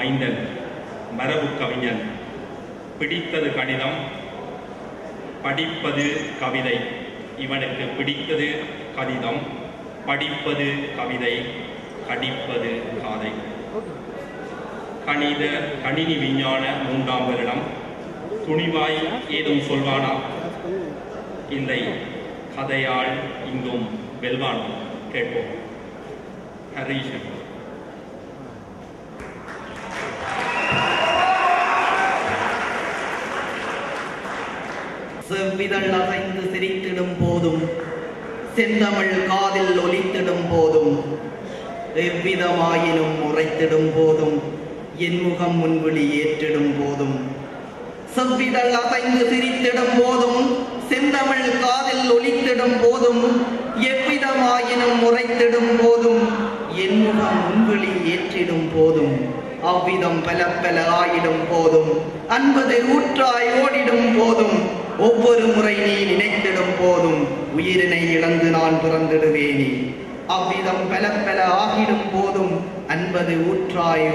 மைந்தன் மரபு கவிஞன். பிடித்தது கடிதம், படிப்பது கவிதை. இவனுக்கு பிடித்தது கடிதம், படிப்பது கவிதை, கடிப்பது காதை. கணினி விஞ்ஞான 3ஆம் வருடம். துணிவாய் ஏதும் சொல்வானா, இந்த கதையால் இங்கும் வெல்வான். கேட்போம். ஹரீஷன். செவ்விதழ் அசைந்து சிரித்திடும் போதும், செந்தமிழ் காதில் ஒலித்திடும் போதும், எவ்விதமாயினும் உரைத்திடும் போதும், என் முகம் முன்விழி ஏற்றிடும் போதும், செவ்விதழ் அசைந்து சிரித்திடும் போதும், செந்தமிழ் காதில் ஒலித்திடும் போதும், எவ்விதமாயினும் உரைத்திடும் போதும், என் முகம் முன்விழி ஏற்றிடும் போதும், அவ்விதம் பல பல ஆயிடும் போதும், அன்பது ஊற்றாய் ஓடிடும் போதும், ஒவ்வொரு முறை நீ நினைத்திடும் போதும், உயிரினை இழந்து நான் பிறந்திடுவேனே. அவ்விதம் பல பல ஆகிடும் போதும், அன்பது ஊற்றாய்